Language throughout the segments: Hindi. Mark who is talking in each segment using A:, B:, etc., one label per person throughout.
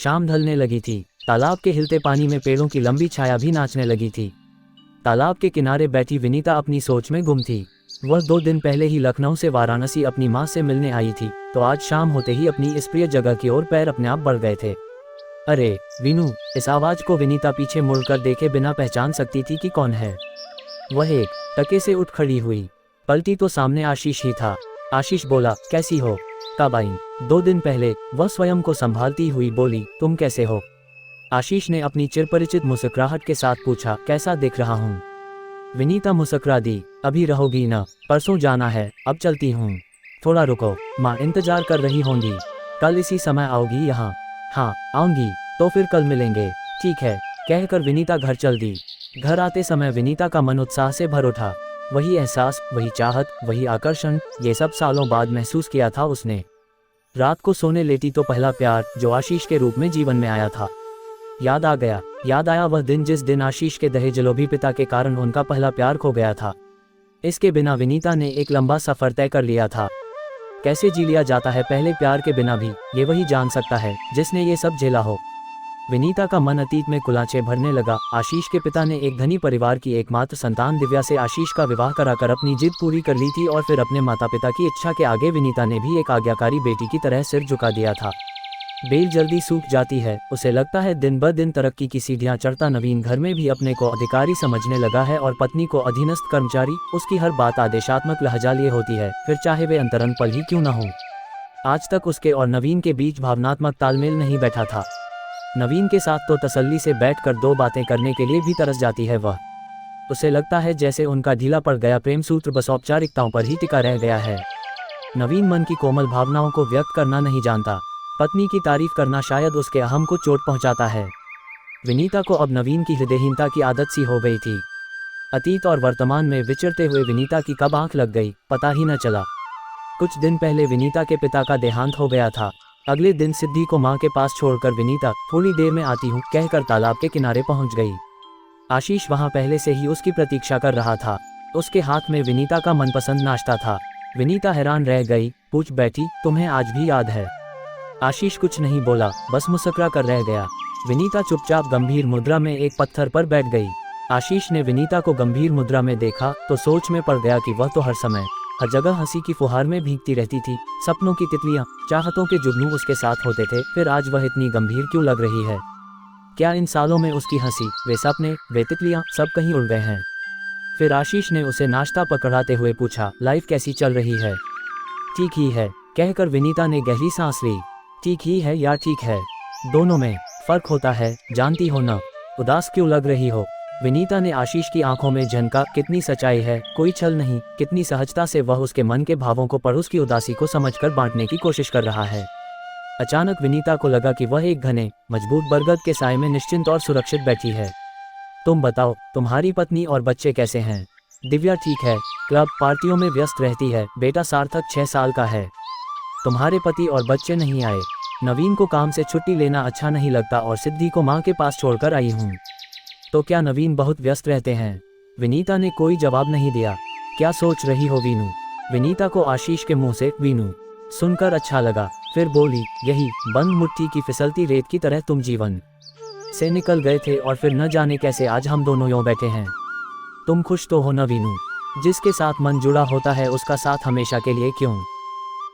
A: शाम ढलने लगी थी। तालाब के हिलते पानी में पेड़ों की लंबी छाया भी नाचने लगी थी। तालाब के किनारे बैठी विनीता अपनी सोच में गुम थी। वह 2 दिन पहले ही लखनऊ से वाराणसी अपनी माँ से मिलने आई थी, तो आज शाम होते ही अपनी इस प्रिय जगह की ओर पैर अपने आप बढ़ गए थे। अरे वीनू! इस आवाज को विनीता पीछे मुड़कर देखे बिना पहचान सकती थी कि कौन है। वह एक टके से उठ खड़ी हुई, पलटी तो सामने आशीष ही था। आशीष बोला, कैसी हो? कब आई? 2 दिन पहले, वह स्वयं को संभालती हुई बोली। तुम कैसे हो? आशीष ने अपनी चिरपरिचित मुस्कुराहट के साथ पूछा, कैसा दिख रहा हूँ? विनीता मुस्कुरा दी। अभी रहोगी ना? परसों जाना है, अब चलती हूँ। थोड़ा रुको, माँ इंतजार कर रही होंगी। कल इसी समय आओगी यहाँ? हाँ आऊंगी। तो फिर कल मिलेंगे। ठीक है, कहकर विनीता घर चल दी। घर आते समय विनीता का मन उत्साह से भर उठा। वही एहसास, वही चाहत, वही आकर्षण, ये सब सालों बाद महसूस किया था उसने। रात को सोने लेटी तो पहला प्यार जो आशीष के रूप में जीवन में आया था याद आ गया। याद आया वह दिन जिस दिन आशीष के दहेजलोभी पिता के कारण उनका पहला प्यार खो गया था। इसके बिना विनीता ने एक लंबा सफर तय कर लिया था। कैसे जी लिया जाता है पहले प्यार के बिना भी, ये वही जान सकता है जिसने ये सब झेला हो। विनीता का मन अतीत में कुलाचे भरने लगा। आशीष के पिता ने एक धनी परिवार की एकमात्र संतान दिव्या से आशीष का विवाह कराकर अपनी जिद पूरी कर ली थी, और फिर अपने माता पिता की इच्छा के आगे विनीता ने भी एक आज्ञाकारी बेटी की तरह सिर झुका दिया था। बेल जल्दी सूख जाती है, उसे लगता है दिन ब दिन तरक्की की सीढ़ियां चढ़ता नवीन घर में भी अपने को अधिकारी समझने लगा है और पत्नी को अधीनस्थ कर्मचारी। उसकी हर बात आदेशात्मक लहजा लिए होती है, फिर चाहे वे अंतरंग पल ही क्यों न हो। आज तक उसके और नवीन के बीच भावनात्मक तालमेल नहीं बैठा था। नवीन के साथ तो तसल्ली से बैठकर 2 बातें करने के लिए भी तरस जाती है वह। उसे लगता है जैसे उनका ढीला पड़ गया प्रेम सूत्र बस औपचारिकताओं पर ही टिका रह गया है। नवीन मन की कोमल भावनाओं को व्यक्त करना नहीं जानता। पत्नी की तारीफ करना शायद उसके अहम को चोट पहुंचाता है। विनीता को अब नवीन की हृदयहीनता की आदत सी हो गई थी। अतीत और वर्तमान में विचरते हुए विनीता की कब आंख लग गई पता ही न चला। कुछ दिन पहले विनीता के पिता का देहांत हो गया था। अगले दिन सिद्धि को मां के पास छोड़कर विनीता थोड़ी देर में आती हूँ कहकर तालाब के किनारे पहुंच गई। आशीष वहां पहले से ही उसकी प्रतीक्षा कर रहा था। उसके हाथ में विनीता का मनपसंद नाश्ता था। विनीता हैरान रह गई, पूछ बैठी, तुम्हें आज भी याद है? आशीष कुछ नहीं बोला, बस मुस्कुरा कर रह गया। विनीता चुपचाप गंभीर मुद्रा में एक पत्थर पर बैठ गई। आशीष ने विनीता को गंभीर मुद्रा में देखा तो सोच में पड़ गया कि वह तो हर समय हर जगह हंसी की फुहार में भीगती रहती थी। सपनों की तितलियां, चाहतों के जुगनू उसके साथ होते थे, फिर आज वह इतनी गंभीर क्यों लग रही है? क्या इन सालों में उसकी हंसी, वे सपने, वे तितलियां सब कहीं उड़ गए हैं? फिर आशीष ने उसे नाश्ता पकड़ाते हुए पूछा, लाइफ कैसी चल रही है? ठीक ही है, कहकर विनीता ने गहरी सांस ली। ठीक ही है या ठीक है, दोनों में फर्क होता है, जानती हो ना। उदास क्यों लग रही हो? विनीता ने आशीष की आंखों में झनका। कितनी सच्चाई है, कोई छल नहीं। कितनी सहजता से वह उसके मन के भावों को पर उसकी उदासी को समझकर बांटने की कोशिश कर रहा है। अचानक विनीता को लगा कि वह एक घने मजबूत बरगद के साए में निश्चिंत और सुरक्षित बैठी है। तुम बताओ, तुम्हारी पत्नी और बच्चे कैसे हैं? दिव्या ठीक है, क्लब पार्टियों में व्यस्त रहती है। बेटा सार्थक 6 साल का है। तुम्हारे पति और बच्चे नहीं आए? नवीन को काम से छुट्टी लेना अच्छा नहीं लगता और सिद्धि को माँ के पास छोड़कर आई हूँ। तो क्या नवीन बहुत व्यस्त रहते हैं? विनीता ने कोई जवाब नहीं दिया। क्या सोच रही हो वीनू? विनीता को आशीष के मुंह से वीनू सुनकर अच्छा लगा, फिर बोली, यही बंद मुट्ठी की फिसलती रेत की तरह तुम जीवन से निकल गए थे और फिर न जाने कैसे आज हम दोनों यूं बैठे हैं। तुम खुश तो हो न वीनू? जिसके साथ मन जुड़ा होता है उसका साथ हमेशा के लिए क्यों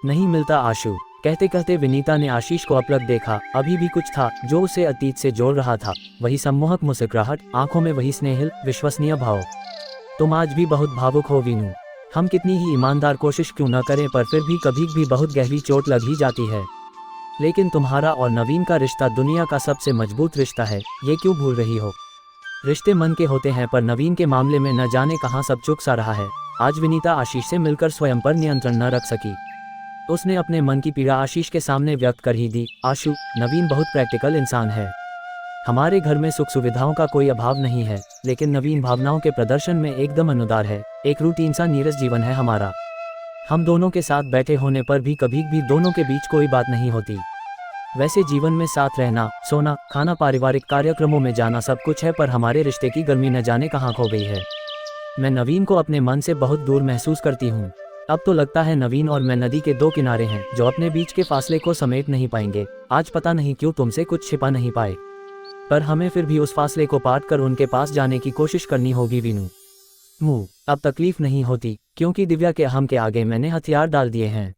A: नहीं मिलता आशु? कहते कहते विनीता ने आशीष को अपलक देखा। अभी भी कुछ था जो उसे अतीत से जोड़ रहा था। वही सम्मोहक मुस्कुराहट, आंखों में वही स्नेहिल विश्वसनीय भाव। तुम आज भी बहुत भावुक हो वीनू। हम कितनी ही ईमानदार कोशिश क्यों न करें पर फिर भी कभी भी बहुत गहरी चोट लग ही जाती है। लेकिन तुम्हारा और नवीन का रिश्ता दुनिया का सबसे मजबूत रिश्ता है, ये क्यों भूल रही हो? रिश्ते मन के होते हैं पर नवीन के मामले में न जाने कहाँ सब चुक सा रहा है। आज विनीता आशीष से मिलकर स्वयं पर नियंत्रण न रख सकी। उसने अपने मन की पीड़ा आशीष के सामने व्यक्त कर ही दी। आशु, नवीन बहुत प्रैक्टिकल इंसान है। हमारे घर में सुख सुविधाओं का कोई अभाव नहीं है, लेकिन नवीन भावनाओं के प्रदर्शन में एकदम अनुदार है। एक रूटीन सा नीरस जीवन है हमारा। हम दोनों के साथ बैठे होने पर भी कभी भी दोनों के बीच कोई बात नहीं होती। वैसे जीवन में साथ रहना, सोना, खाना, पारिवारिक कार्यक्रमों में जाना सब कुछ है, पर हमारे रिश्ते की गर्मी न जाने कहाँ खो गई है। मैं नवीन को अपने मन से बहुत दूर महसूस करती हूँ। अब तो लगता है नवीन और मैं नदी के दो किनारे हैं जो अपने बीच के फासले को समेट नहीं पाएंगे। आज पता नहीं क्यों तुमसे कुछ छिपा नहीं पाए, पर हमें फिर भी उस फासले को पार कर उनके पास जाने की कोशिश करनी होगी वीनू। अब तकलीफ नहीं होती, क्योंकि दिव्या के अहम के आगे मैंने हथियार डाल दिए हैं।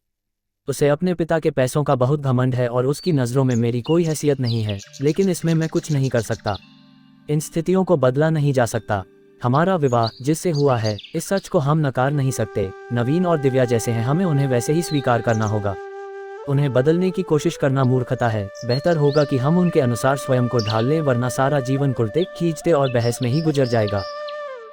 A: उसे अपने पिता के पैसों का बहुत घमंड है और उसकी नज़रों में मेरी कोई हैसियत नहीं है, लेकिन इसमें मैं कुछ नहीं कर सकता। इन स्थितियों को बदला नहीं जा सकता। हमारा विवाह जिससे हुआ है, इस सच को हम नकार नहीं सकते। नवीन और दिव्या जैसे हैं, हमें उन्हें वैसे ही स्वीकार करना होगा। उन्हें बदलने की कोशिश करना मूर्खता है। बेहतर होगा कि हम उनके अनुसार स्वयं को ढाल लें, वरना सारा जीवन कुर्ते खींचते और बहस में ही गुजर जाएगा।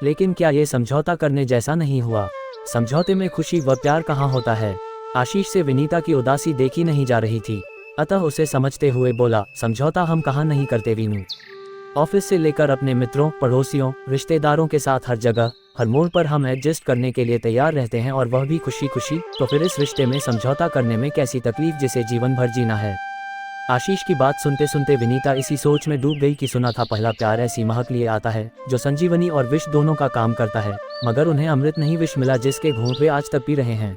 A: लेकिन क्या ये समझौता करने जैसा नहीं हुआ? समझौते में खुशी व प्यार कहाँ होता है? आशीष से विनीता की उदासी देखी नहीं जा रही थी, अतः उसे समझते हुए बोला, समझौता हम कहाँ नहीं करते वीनू। ऑफिस से लेकर अपने मित्रों, पड़ोसियों, रिश्तेदारों के साथ हर जगह, हर मोड़ पर हम एडजस्ट करने के लिए तैयार रहते हैं, और वह भी खुशी खुशी। तो फिर इस रिश्ते में समझौता करने में कैसी तकलीफ जिसे जीवन भर जीना है? आशीष की बात सुनते सुनते विनीता इसी सोच में डूब गई कि सुना था पहला प्यार ऐसी महक लिए आता है जो संजीवनी और विष दोनों का काम करता है, मगर उन्हें अमृत नहीं विष मिला जिसके घूंट वे आज तक पी रहे हैं।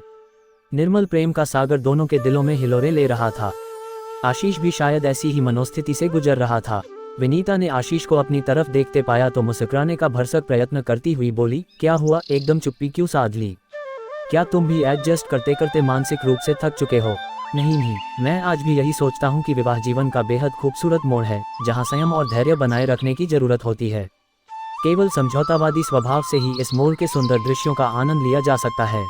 A: निर्मल प्रेम का सागर दोनों के दिलों में हिलोरे ले रहा था। आशीष भी शायद ऐसी ही मनोस्थिति से गुजर रहा था। विनीता ने आशीष को अपनी तरफ देखते पाया तो मुस्कुराने का भरसक प्रयत्न करती हुई बोली, क्या हुआ, एकदम चुप्पी क्यों साध ली? क्या तुम भी एडजस्ट करते करते मानसिक रूप से थक चुके हो? नहीं, मैं आज भी यही सोचता हूँ कि विवाह जीवन का बेहद खूबसूरत मोड़ है, जहाँ संयम और धैर्य बनाए रखने की जरूरत होती है। केवल समझौतावादी स्वभाव से ही इस मोड़ के सुंदर दृश्यों का आनंद लिया जा सकता है।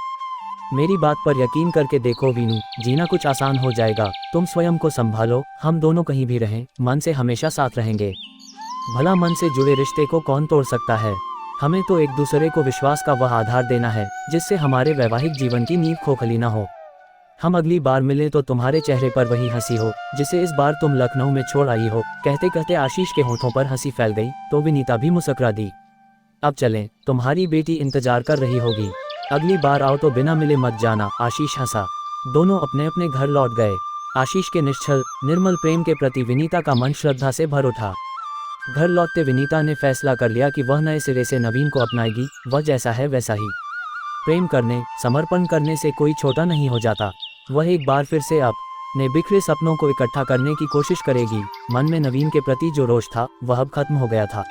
A: मेरी बात पर यकीन करके देखो वीनू, जीना कुछ आसान हो जाएगा। तुम स्वयं को संभालो, हम दोनों कहीं भी रहें, मन से हमेशा साथ रहेंगे। भला मन से जुड़े रिश्ते को कौन तोड़ सकता है? हमें तो एक दूसरे को विश्वास का वह आधार देना है जिससे हमारे वैवाहिक जीवन की नींव खोखली न हो। हम अगली बार मिले तो तुम्हारे चेहरे पर वही हंसी हो जिसे इस बार तुम लखनऊ में छोड़ आई हो। कहते कहते आशीष के होठों पर हंसी फैल गई तो विनीता भी मुस्कुरा दी। अब चलें, तुम्हारी बेटी इंतजार कर रही होगी। अगली बार आओ तो बिना मिले मत जाना। आशीष हंसा। दोनों अपने अपने घर लौट गए। आशीष के निश्चल निर्मल प्रेम के प्रति विनीता का मन श्रद्धा से भर उठा। घर लौटते विनीता ने फैसला कर लिया कि वह नए सिरे से नवीन को अपनाएगी। वह जैसा है वैसा ही। प्रेम करने, समर्पण करने से कोई छोटा नहीं हो जाता। वह एक बार फिर से अपने बिखरे सपनों को इकट्ठा करने की कोशिश करेगी। मन में नवीन के प्रति जो रोष था वह अब खत्म हो गया था।